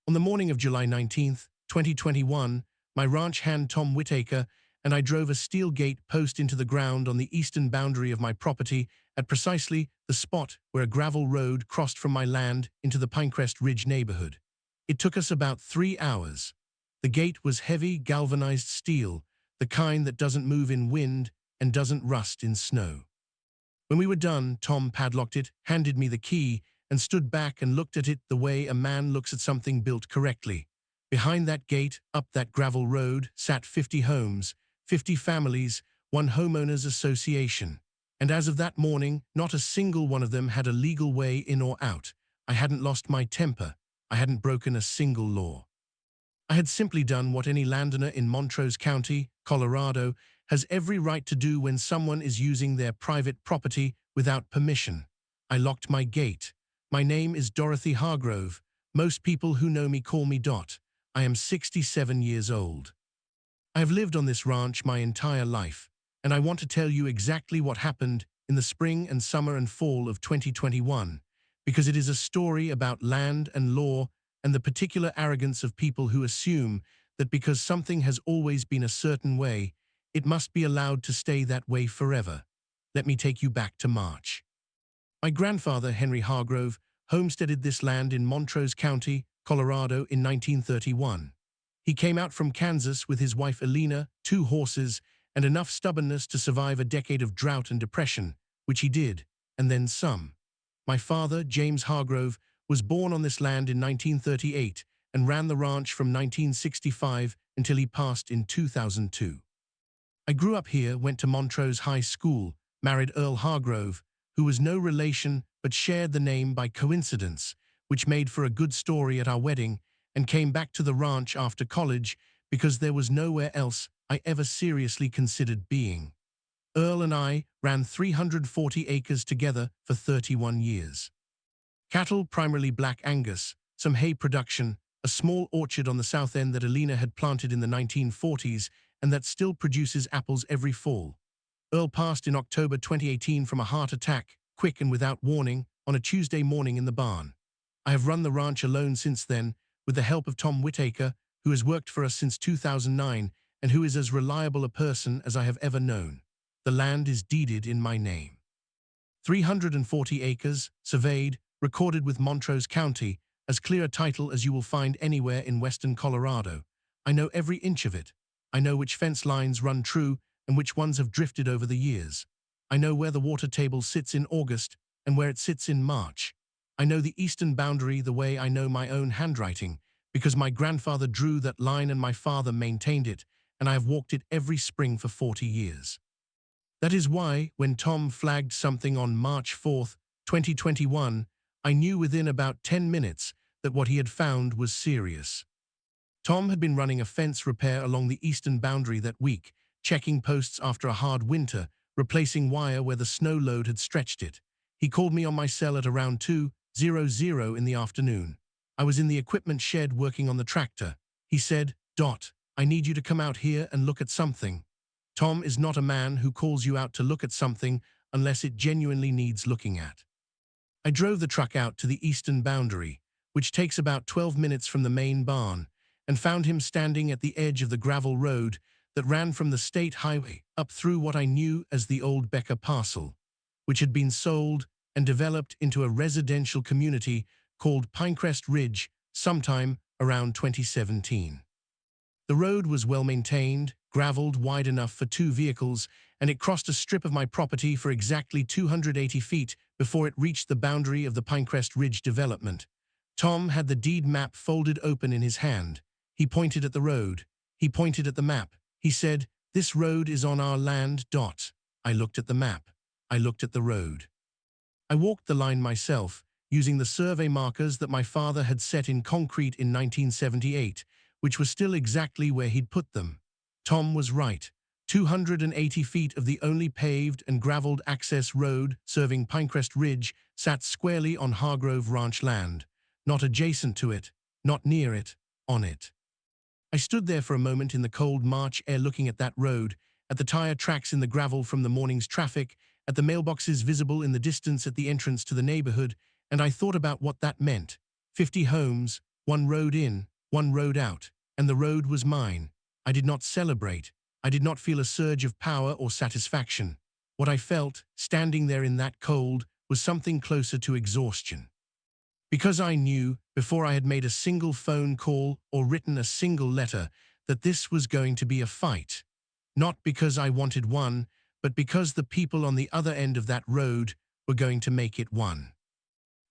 On the morning of July 19th, 2021, my ranch hand Tom Whitaker and I drove a steel gate post into the ground on the eastern boundary of my property at precisely the spot where a gravel road crossed from my land into the Pinecrest Ridge neighborhood. It took us about 3 hours. The gate was heavy, galvanized steel, the kind that doesn't move in wind and doesn't rust in snow. When we were done, Tom padlocked it, handed me the key, and stood back and looked at it the way a man looks at something built correctly. Behind that gate, up that gravel road, sat 50 homes, 50 families, one homeowners association. And as of that morning, not a single one of them had a legal way in or out. I hadn't lost my temper. I hadn't broken a single law. I had simply done what any landowner in Montrose County, Colorado, has every right to do when someone is using their private property without permission. I locked my gate. My name is Dorothy Hargrove. Most people who know me call me Dot. I am 67 years old. I have lived on this ranch my entire life, and I want to tell you exactly what happened in the spring and summer and fall of 2021, because it is a story about land and law and the particular arrogance of people who assume that because something has always been a certain way, it must be allowed to stay that way forever. Let me take you back to March. My grandfather, Henry Hargrove, homesteaded this land in Montrose County, Colorado in 1931. He came out from Kansas with his wife Elena, 2 horses, and enough stubbornness to survive a decade of drought and depression, which he did, and then some. My father, James Hargrove, was born on this land in 1938 and ran the ranch from 1965 until he passed in 2002. I grew up here, went to Montrose High School, married Earl Hargrove, who was no relation but shared the name by coincidence, which made for a good story at our wedding, and came back to the ranch after college because there was nowhere else I ever seriously considered being. Earl and I ran 340 acres together for 31 years. Cattle, primarily Black Angus, some hay production, a small orchard on the south end that Elena had planted in the 1940s and that still produces apples every fall. Earl passed in October 2018 from a heart attack, quick and without warning, on a Tuesday morning in the barn. I have run the ranch alone since then, with the help of Tom Whitaker, who has worked for us since 2009 and who is as reliable a person as I have ever known. The land is deeded in my name. 340 acres, surveyed, recorded with Montrose County, as clear a title as you will find anywhere in western Colorado. I know every inch of it. I know which fence lines run true and which ones have drifted over the years. I know where the water table sits in August and where it sits in March. I know the eastern boundary the way I know my own handwriting, because my grandfather drew that line and my father maintained it, and I have walked it every spring for 40 years. That is why, when Tom flagged something on March 4th, 2021, I knew within about 10 minutes that what he had found was serious. Tom had been running a fence repair along the eastern boundary that week, checking posts after a hard winter, replacing wire where the snow load had stretched it. He called me on my cell at around 2:00 in the afternoon. I was in the equipment shed working on the tractor. He said, "Dot, I need you to come out here and look at something." Tom is not a man who calls you out to look at something unless it genuinely needs looking at. I drove the truck out to the eastern boundary, which takes about 12 minutes from the main barn, and found him standing at the edge of the gravel road that ran from the state highway up through what I knew as the old Becker parcel, which had been sold and developed into a residential community called Pinecrest Ridge sometime around 2017. The road was well maintained, graveled, wide enough for 2 vehicles, and it crossed a strip of my property for exactly 280 feet before it reached the boundary of the Pinecrest Ridge development. Tom had the deed map folded open in his hand. He pointed at the road. He pointed at the map. He said, "This road is on our land." I looked at the map. I looked at the road. I walked the line myself, using the survey markers that my father had set in concrete in 1978, which was still exactly where he'd put them. Tom was right. 280 feet of the only paved and graveled access road serving Pinecrest Ridge sat squarely on Hargrove Ranch land, not adjacent to it, not near it, on it. I stood there for a moment in the cold March air looking at that road, at the tire tracks in the gravel from the morning's traffic, at the mailboxes visible in the distance at the entrance to the neighborhood, and I thought about what that meant. 50 homes, One road in, one road out, and the road was mine. I did not celebrate. I did not feel a surge of power or satisfaction. What I felt, standing there in that cold, was something closer to exhaustion. Because I knew, before I had made a single phone call or written a single letter, that this was going to be a fight. Not because I wanted one, but because the people on the other end of that road were going to make it one.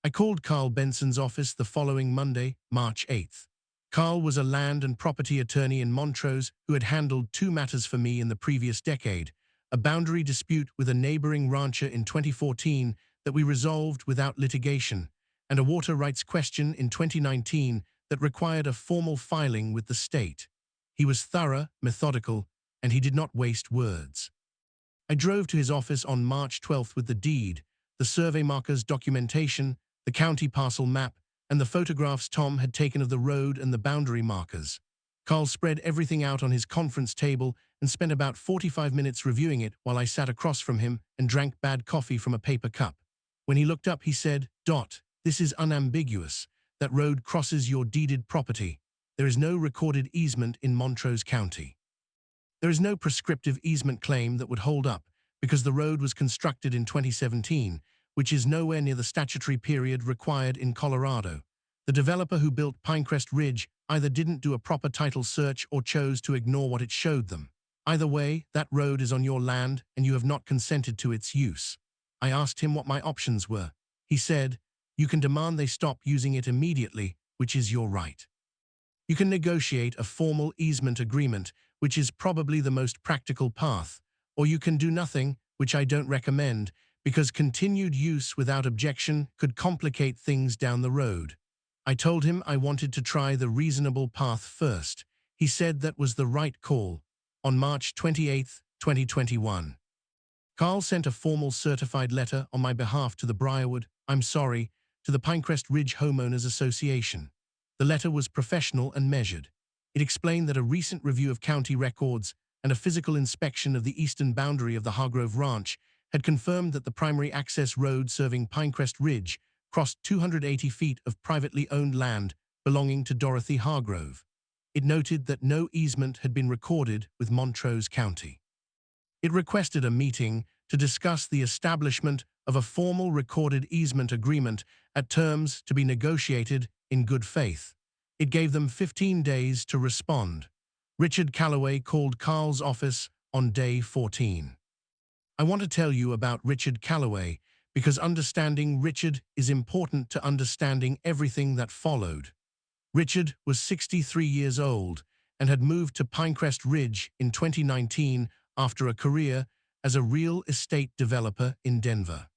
I called Carl Benson's office the following Monday, March 8th. Carl was a land and property attorney in Montrose who had handled two matters for me in the previous decade, a boundary dispute with a neighboring rancher in 2014 that we resolved without litigation, and a water rights question in 2019 that required a formal filing with the state. He was thorough, methodical, and he did not waste words. I drove to his office on March 12th with the deed, the survey markers documentation, the county parcel map, and the photographs Tom had taken of the road and the boundary markers. Carl spread everything out on his conference table and spent about 45 minutes reviewing it while I sat across from him and drank bad coffee from a paper cup. When he looked up, he said, "This is unambiguous. That road crosses your deeded property. There is no recorded easement in Montrose County. There is no prescriptive easement claim that would hold up because the road was constructed in 2017, which is nowhere near the statutory period required in Colorado. The developer who built Pinecrest Ridge either didn't do a proper title search or chose to ignore what it showed them. Either way, that road is on your land and you have not consented to its use." I asked him what my options were. He said, "You can demand they stop using it immediately, which is your right. You can negotiate a formal easement agreement, which is probably the most practical path, or you can do nothing, which I don't recommend, because continued use without objection could complicate things down the road." I told him I wanted to try the reasonable path first. He said that was the right call. On March 28, 2021. Carl sent a formal certified letter on my behalf to the Briarwood, "I'm sorry," to the Pinecrest Ridge Homeowners Association. The letter was professional and measured. It explained that a recent review of county records and a physical inspection of the eastern boundary of the Hargrove Ranch had confirmed that the primary access road serving Pinecrest Ridge crossed 280 feet of privately owned land belonging to Dorothy Hargrove. It noted that no easement had been recorded with Montrose County. It requested a meeting to discuss the establishment of a formal recorded easement agreement at terms to be negotiated in good faith. It gave them 15 days to respond. Richard Calloway called Carl's office on day 14. I want to tell you about Richard Calloway because understanding Richard is important to understanding everything that followed. Richard was 63 years old and had moved to Pinecrest Ridge in 2019 after a career as a real estate developer in Denver.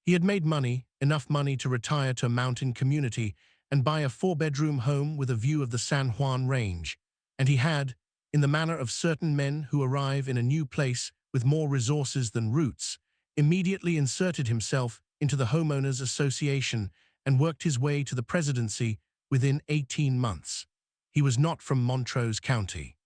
He had made money, enough money to retire to a mountain community and buy a 4-bedroom home with a view of the San Juan Range. And he had, in the manner of certain men who arrive in a new place with more resources than roots, immediately inserted himself into the Homeowners Association and worked his way to the presidency within 18 months. He was not from Montrose County.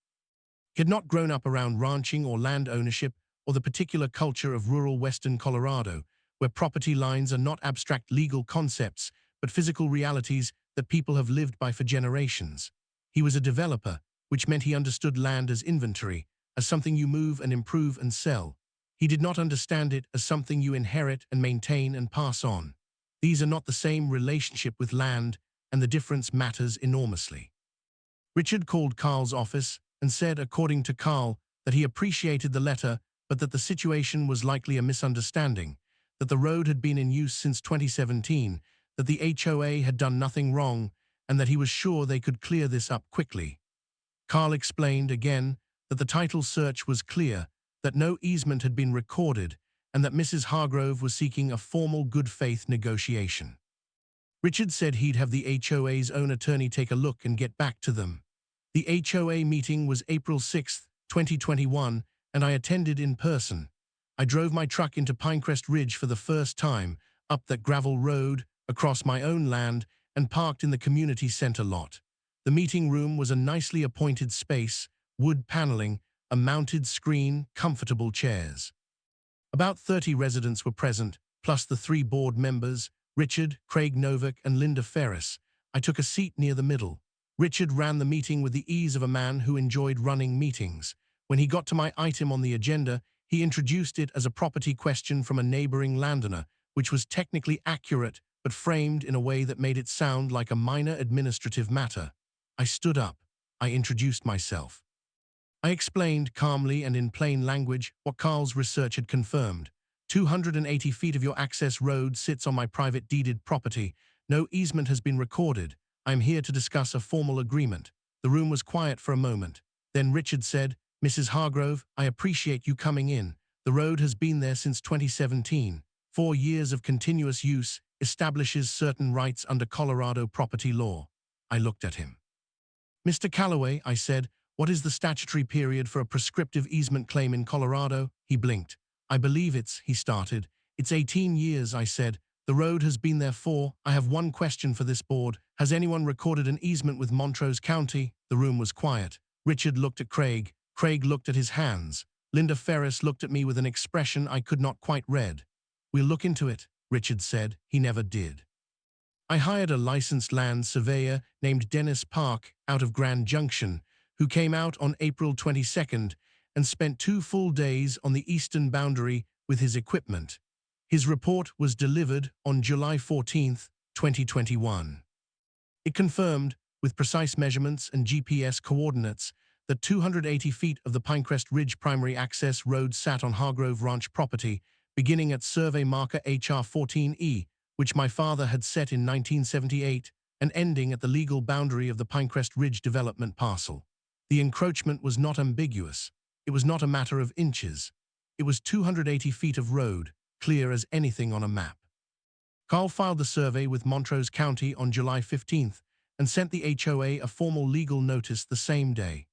He had not grown up around ranching or land ownership or the particular culture of rural western Colorado, where property lines are not abstract legal concepts, but physical realities that people have lived by for generations. He was a developer, which meant he understood land as inventory, as something you move and improve and sell. He did not understand it as something you inherit and maintain and pass on. These are not the same relationship with land, and the difference matters enormously. Richard called Carl's office and said, according to Carl, that he appreciated the letter, but that the situation was likely a misunderstanding, that the road had been in use since 2017, that the HOA had done nothing wrong, and that he was sure they could clear this up quickly. Carl explained again that the title search was clear, that no easement had been recorded, and that Mrs. Hargrove was seeking a formal good faith negotiation. Richard said he'd have the HOA's own attorney take a look and get back to them. The HOA meeting was April 6, 2021, and I attended in person. I drove my truck into Pinecrest Ridge for the first time, up that gravel road, across my own land, and parked in the community center lot. The meeting room was a nicely appointed space, wood paneling, a mounted screen, comfortable chairs. About 30 residents were present, plus the 3 board members, Richard, Craig Novick, and Linda Ferris. I took a seat near the middle. Richard ran the meeting with the ease of a man who enjoyed running meetings. When he got to my item on the agenda, he introduced it as a property question from a neighboring landowner, which was technically accurate but framed in a way that made it sound like a minor administrative matter. I stood up. I introduced myself. I explained calmly and in plain language what Carl's research had confirmed. 280 feet of your access road sits on my private deeded property. No easement has been recorded. I am here to discuss a formal agreement. The room was quiet for a moment. Then Richard said, Mrs. Hargrove, I appreciate you coming in. The road has been there since 2017. 4 years of continuous use establishes certain rights under Colorado property law. I looked at him. Mr. Calloway, I said, what is the statutory period for a prescriptive easement claim in Colorado? He blinked. I believe he started. It's 18 years, I said. The road has been there I have one question for this board. Has anyone recorded an easement with Montrose County? The room was quiet. Richard looked at Craig. Craig looked at his hands. Linda Ferris looked at me with an expression I could not quite read. We'll look into it, Richard said. He never did. I hired a licensed land surveyor named Dennis Park out of Grand Junction, who came out on April 22nd and spent 2 full days on the eastern boundary with his equipment. His report was delivered on July 14th, 2021. It confirmed, with precise measurements and GPS coordinates, that 280 feet of the Pinecrest Ridge primary access road sat on Hargrove Ranch property, beginning at survey marker HR 14E, which my father had set in 1978, and ending at the legal boundary of the Pinecrest Ridge development parcel. The encroachment was not ambiguous. It was not a matter of inches. It was 280 feet of road, clear as anything on a map. Carl filed the survey with Montrose County on July 15th and sent the HOA a formal legal notice the same day.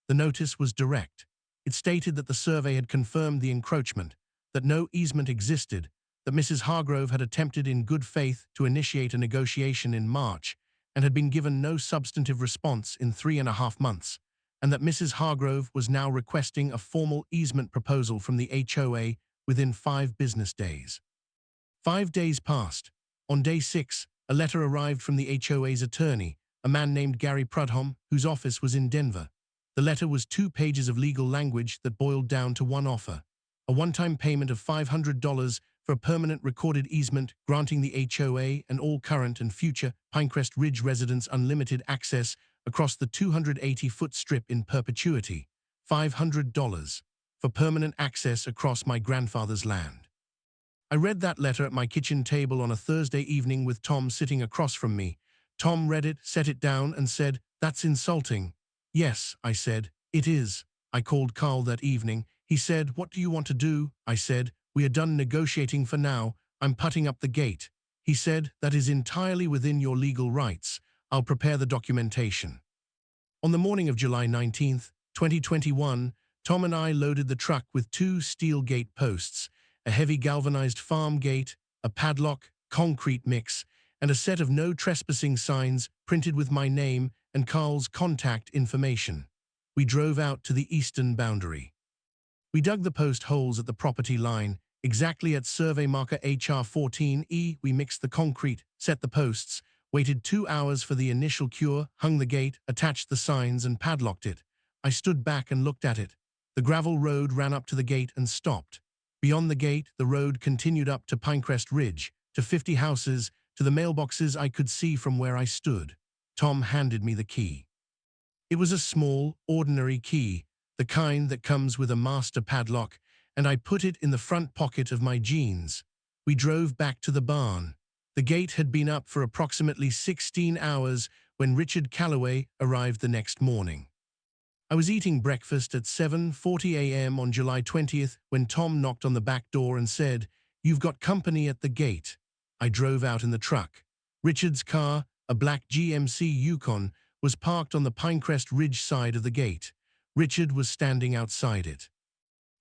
The notice was direct. It stated that the survey had confirmed the encroachment, that no easement existed, that Mrs. Hargrove had attempted in good faith to initiate a negotiation in March and had been given no substantive response in 3.5 months, and that Mrs. Hargrove was now requesting a formal easement proposal from the HOA within 5 business days. 5 days passed. On day 6, a letter arrived from the HOA's attorney, a man named Gary Prudhomme, whose office was in Denver. The letter was 2 pages of legal language that boiled down to one offer: a one-time payment of $500 for a permanent recorded easement granting the HOA and all current and future Pinecrest Ridge residents unlimited access across the 280-foot strip in perpetuity. $500 for permanent access across my grandfather's land. I read that letter at my kitchen table on a Thursday evening with Tom sitting across from me. Tom read it, set it down, and said, "That's insulting." "Yes," I said, "it is." I called Carl that evening. He said, "What do you want to do?" I said, "We are done negotiating for now. I'm putting up the gate." He said, "That is entirely within your legal rights. I'll prepare the documentation." On the morning of July 19th, 2021, Tom and I loaded the truck with 2 steel gate posts, a heavy galvanized farm gate, a padlock, concrete mix, and a set of no trespassing signs printed with my name and Carl's contact information. We drove out to the eastern boundary. We dug the post holes at the property line, exactly at survey marker HR 14E. We mixed the concrete, set the posts, waited 2 hours for the initial cure, hung the gate, attached the signs, and padlocked it. I stood back and looked at it. The gravel road ran up to the gate and stopped. Beyond the gate, the road continued up to Pinecrest Ridge, to 50 houses, to the mailboxes I could see from where I stood. Tom handed me the key. It was a small, ordinary key, the kind that comes with a master padlock, and I put it in the front pocket of my jeans. We drove back to the barn. The gate had been up for approximately 16 hours when Richard Calloway arrived the next morning. I was eating breakfast at 7:40 a.m. on July 20th when Tom knocked on the back door and said, "You've got company at the gate." I drove out in the truck. Richard's car, a black GMC Yukon, was parked on the Pinecrest Ridge side of the gate. Richard was standing outside it.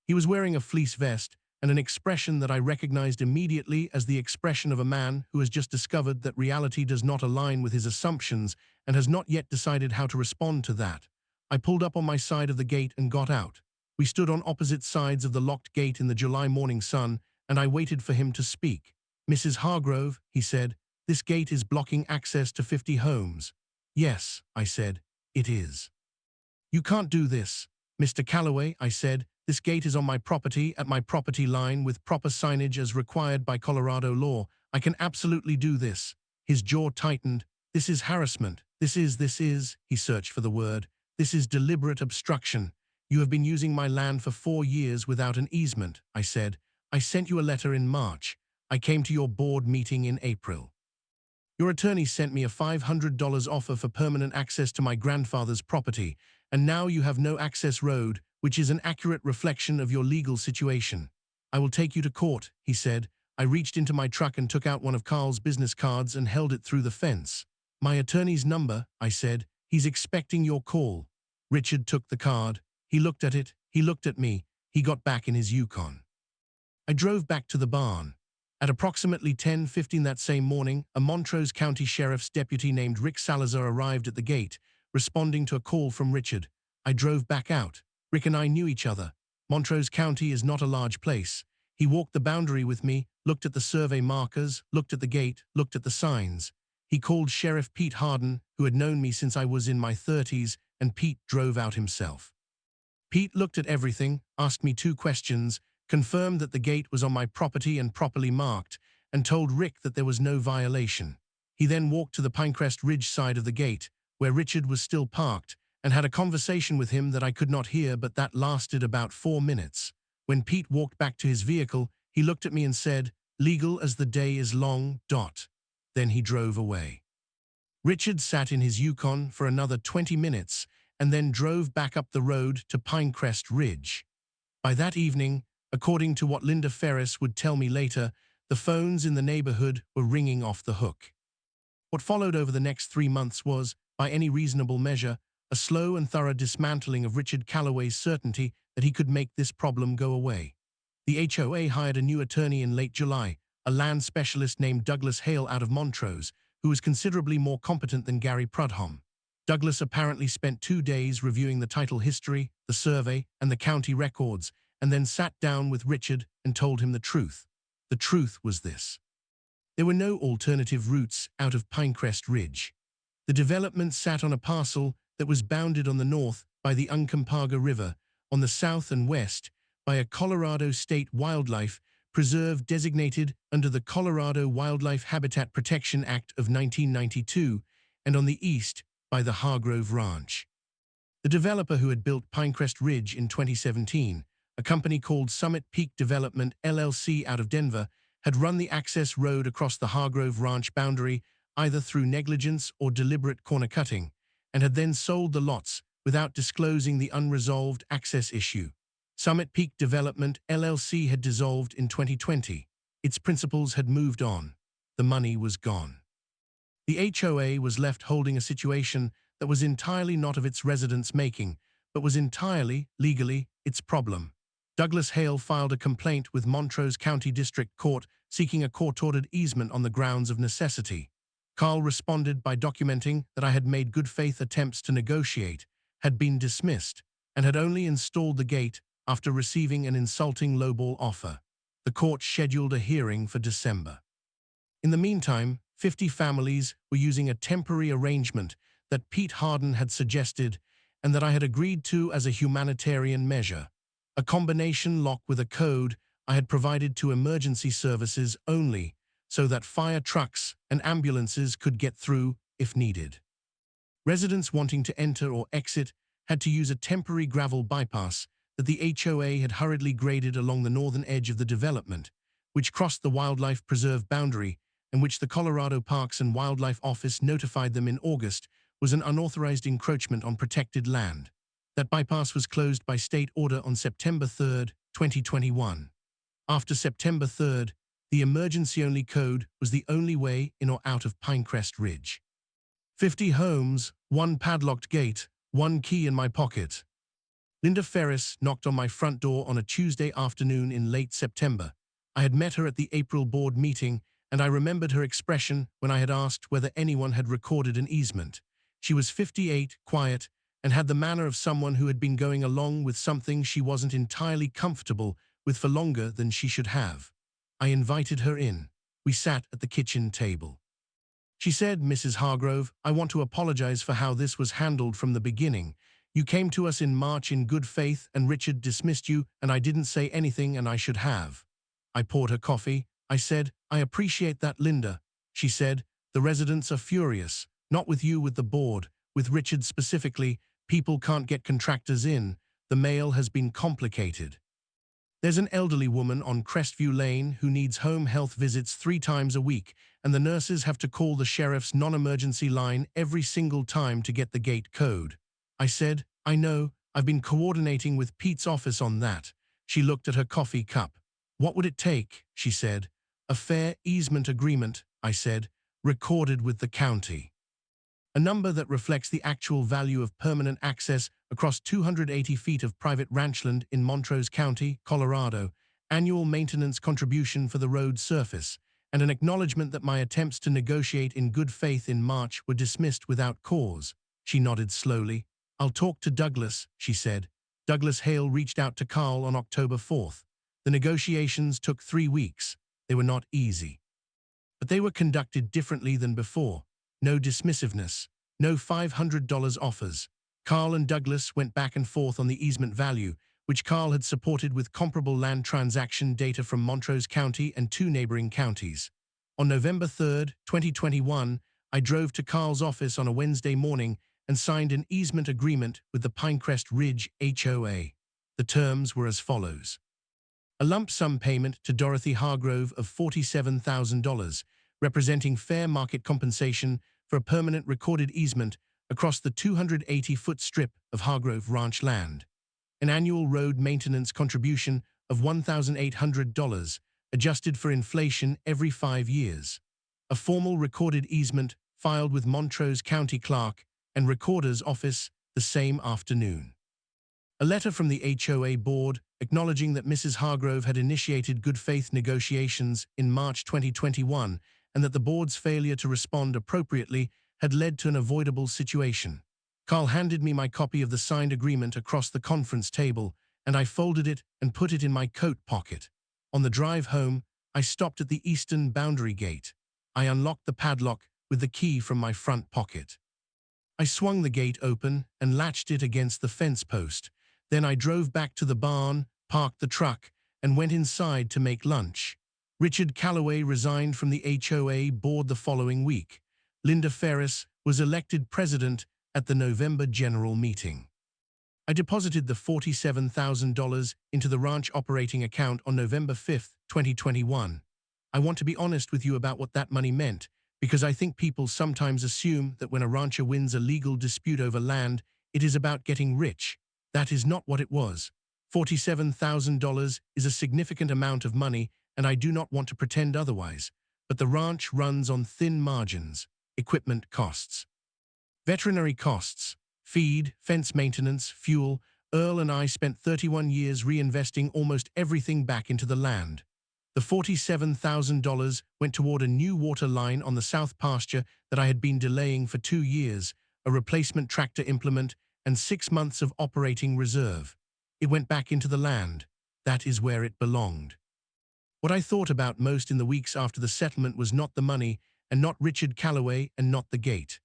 He was wearing a fleece vest and an expression that I recognized immediately as the expression of a man who has just discovered that reality does not align with his assumptions and has not yet decided how to respond to that. I pulled up on my side of the gate and got out. We stood on opposite sides of the locked gate in the July morning sun, and I waited for him to speak. "Mrs. Hargrove," he said, This gate is blocking access to 50 homes. Yes, I said, it is. You can't do this. Mr. Calloway, I said, this gate is on my property, at my property line, with proper signage as required by Colorado law. I can absolutely do this. His jaw tightened. This is harassment. This is, he searched for the word. This is deliberate obstruction. You have been using my land for 4 years without an easement, I said. I sent you a letter in March. I came to your board meeting in April. Your attorney sent me a $500 offer for permanent access to my grandfather's property, and now you have no access road, which is an accurate reflection of your legal situation. I will take you to court, he said. I reached into my truck and took out one of Carl's business cards and held it through the fence. My attorney's number, I said. He's expecting your call. Richard took the card. He looked at it. He looked at me. He got back in his Yukon. I drove back to the barn. At approximately 10:15 that same morning, a Montrose County Sheriff's deputy named Rick Salazar arrived at the gate, responding to a call from Richard. I drove back out. Rick and I knew each other. Montrose County is not a large place. He walked the boundary with me, looked at the survey markers, looked at the gate, looked at the signs. He called Sheriff Pete Harden, who had known me since I was in my 30s, and Pete drove out himself. Pete looked at everything, asked me 2 questions, confirmed that the gate was on my property and properly marked, and told Rick that there was no violation. He then walked to the Pinecrest Ridge side of the gate, where Richard was still parked, and had a conversation with him that I could not hear, but that lasted about 4 minutes. When Pete walked back to his vehicle, he looked at me and said, "Legal as the day is long, dot." Then he drove away. Richard sat in his Yukon for another 20 minutes and then drove back up the road to Pinecrest Ridge. By that evening, according to what Linda Ferris would tell me later, the phones in the neighborhood were ringing off the hook. What followed over the next 3 months was, by any reasonable measure, a slow and thorough dismantling of Richard Calloway's certainty that he could make this problem go away. The HOA hired a new attorney in late July, a land specialist named Douglas Hale out of Montrose, who was considerably more competent than Gary Prudhomme. Douglas apparently spent 2 days reviewing the title history, the survey, and the county records, and then sat down with Richard and told him the truth. The truth was this. There were no alternative routes out of Pinecrest Ridge. The development sat on a parcel that was bounded on the north by the Uncompahgre River, on the south and west by a Colorado State Wildlife Preserve designated under the Colorado Wildlife Habitat Protection Act of 1992, and on the east by the Hargrove Ranch. The developer who had built Pinecrest Ridge in 2017, a company called Summit Peak Development LLC out of Denver, had run the access road across the Hargrove Ranch boundary either through negligence or deliberate corner cutting, and had then sold the lots without disclosing the unresolved access issue. Summit Peak Development LLC had dissolved in 2020. Its principals had moved on. The money was gone. The HOA was left holding a situation that was entirely not of its residents' making, but was entirely, legally, its problem. Douglas Hale filed a complaint with Montrose County District Court seeking a court-ordered easement on the grounds of necessity. Carl responded by documenting that I had made good-faith attempts to negotiate, had been dismissed, and had only installed the gate after receiving an insulting lowball offer. The court scheduled a hearing for December. In the meantime, 50 families were using a temporary arrangement that Pete Harden had suggested and that I had agreed to as a humanitarian measure. A combination lock with a code I had provided to emergency services only, so that fire trucks and ambulances could get through if needed. Residents wanting to enter or exit had to use a temporary gravel bypass that the HOA had hurriedly graded along the northern edge of the development, which crossed the wildlife preserve boundary and which the Colorado Parks and Wildlife Office notified them in August was an unauthorized encroachment on protected land. That bypass was closed by state order on September 3, 2021. After September 3, the emergency-only code was the only way in or out of Pinecrest Ridge. 50 homes, 1 padlocked gate, 1 key in my pocket. Linda Ferris knocked on my front door on a Tuesday afternoon in late September. I had met her at the April board meeting, and I remembered her expression when I had asked whether anyone had recorded an easement. She was 58, quiet, and had the manner of someone who had been going along with something she wasn't entirely comfortable with for longer than she should have. I invited her in. We sat at the kitchen table. She said, "Mrs. Hargrove, I want to apologize for how this was handled from the beginning. You came to us in March in good faith and Richard dismissed you and I didn't say anything and I should have." I poured her coffee. I said, "I appreciate that, Linda." She said, "The residents are furious. Not with you, with the board. With Richard specifically. People can't get contractors in. The mail has been complicated. There's an elderly woman on Crestview Lane who needs home health visits 3 times a week, and the nurses have to call the sheriff's non-emergency line every single time to get the gate code." I said, "I know, I've been coordinating with Pete's office on that." She looked at her coffee cup. "What would it take?" she said. "A fair easement agreement," I said, "recorded with the county. A number that reflects the actual value of permanent access across 280 feet of private ranchland in Montrose County, Colorado, annual maintenance contribution for the road surface, and an acknowledgement that my attempts to negotiate in good faith in March were dismissed without cause." She nodded slowly. "I'll talk to Douglas," she said. Douglas Hale reached out to Carl on October 4th. The negotiations took 3 weeks. They were not easy. But they were conducted differently than before. No dismissiveness. No $500 offers. Carl and Douglas went back and forth on the easement value, which Carl had supported with comparable land transaction data from Montrose County and 2 neighboring counties. On November 3, 2021, I drove to Carl's office on a Wednesday morning and signed an easement agreement with the Pinecrest Ridge HOA. The terms were as follows. A lump sum payment to Dorothy Hargrove of $47,000, representing fair market compensation for a permanent recorded easement across the 280-foot strip of Hargrove Ranch land. An annual road maintenance contribution of $1,800, adjusted for inflation every 5 years. A formal recorded easement filed with Montrose County Clerk and Recorder's Office the same afternoon. A letter from the HOA board acknowledging that Mrs. Hargrove had initiated good faith negotiations in March 2021 and that the board's failure to respond appropriately had led to an avoidable situation. Carl handed me my copy of the signed agreement across the conference table, and I folded it and put it in my coat pocket. On the drive home, I stopped at the eastern boundary gate. I unlocked the padlock with the key from my front pocket. I swung the gate open and latched it against the fence post. Then I drove back to the barn, parked the truck, and went inside to make lunch. Richard Calloway resigned from the HOA board the following week. Linda Ferris was elected president at the November general meeting. I deposited the $47,000 into the ranch operating account on November 5, 2021. I want to be honest with you about what that money meant, because I think people sometimes assume that when a rancher wins a legal dispute over land, it is about getting rich. That is not what it was. $47,000 is a significant amount of money, and I do not want to pretend otherwise, but the ranch runs on thin margins. Equipment costs, veterinary costs, feed, fence maintenance, fuel. Earl and I spent 31 years reinvesting almost everything back into the land. The $47,000 went toward a new water line on the south pasture that I had been delaying for 2 years, a replacement tractor implement, and 6 months of operating reserve. It went back into the land. That is where it belonged. What I thought about most in the weeks after the settlement was not the money, and not Richard Calloway, and not the gate.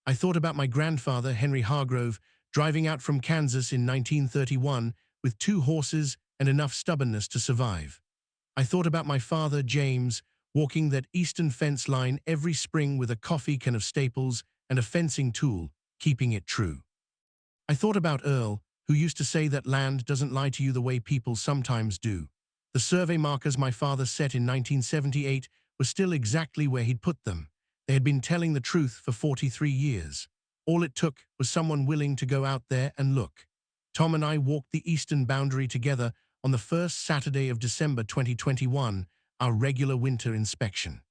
I thought about my grandfather, Henry Hargrove, driving out from Kansas in 1931 with 2 horses and enough stubbornness to survive. I thought about my father, James, walking that eastern fence line every spring with a coffee can of Staples and a fencing tool, keeping it true. I thought about Earl, who used to say that land doesn't lie to you the way people sometimes do. The survey markers my father set in 1978 were still exactly where he'd put them. They had been telling the truth for 43 years. All it took was someone willing to go out there and look. Tom and I walked the eastern boundary together on the first Saturday of December 2021, our regular winter inspection.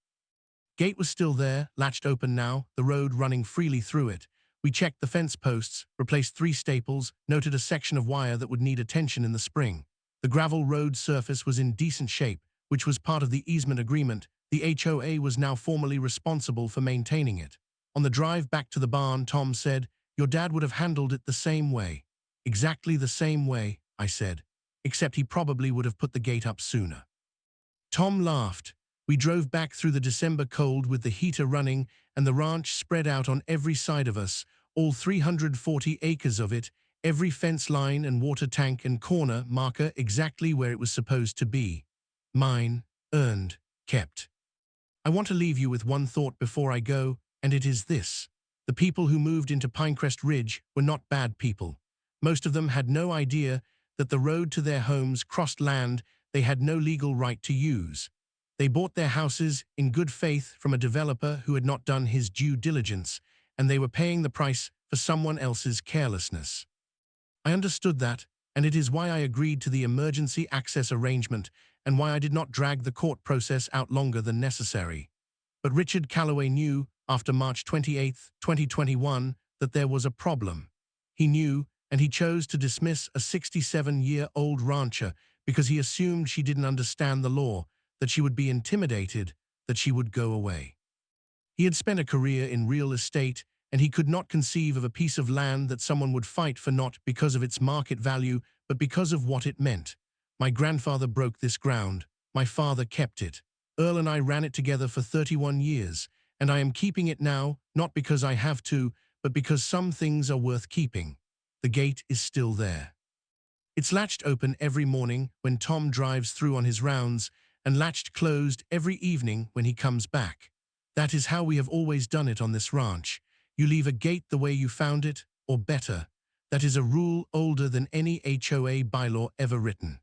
Gate was still there, latched open now, the road running freely through it. We checked the fence posts, replaced 3 staples, noted a section of wire that would need attention in the spring. The gravel road surface was in decent shape, which was part of the easement agreement. The HOA was now formally responsible for maintaining it. On the drive back to the barn, Tom said, "Your dad would have handled it the same way." "Exactly the same way," I said, "except he probably would have put the gate up sooner." Tom laughed. We drove back through the December cold with the heater running and the ranch spread out on every side of us, all 340 acres of it, every fence line and water tank and corner marker exactly where it was supposed to be. Mine, earned, kept. I want to leave you with one thought before I go, and it is this. The people who moved into Pinecrest Ridge were not bad people. Most of them had no idea that the road to their homes crossed land they had no legal right to use. They bought their houses in good faith from a developer who had not done his due diligence, and they were paying the price for someone else's carelessness. I understood that, and it is why I agreed to the emergency access arrangement and why I did not drag the court process out longer than necessary. But Richard Calloway knew, after March 28, 2021, that there was a problem. He knew, and he chose to dismiss a 67-year-old rancher because he assumed she didn't understand the law, that she would be intimidated, that she would go away. He had spent a career in real estate, and he could not conceive of a piece of land that someone would fight for not because of its market value, but because of what it meant. My grandfather broke this ground. My father kept it. Earl and I ran it together for 31 years, and I am keeping it now, not because I have to, but because some things are worth keeping. The gate is still there. It's latched open every morning when Tom drives through on his rounds, and latched closed every evening when he comes back. That is how we have always done it on this ranch. You leave a gate the way you found it, or better. That is a rule older than any HOA bylaw ever written.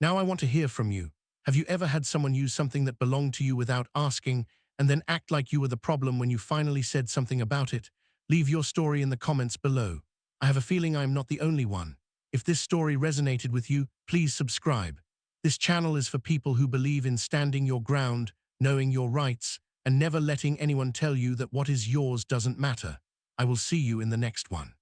Now I want to hear from you. Have you ever had someone use something that belonged to you without asking, and then act like you were the problem when you finally said something about it? Leave your story in the comments below. I have a feeling I am not the only one. If this story resonated with you, please subscribe. This channel is for people who believe in standing your ground, knowing your rights, and never letting anyone tell you that what is yours doesn't matter. I will see you in the next one.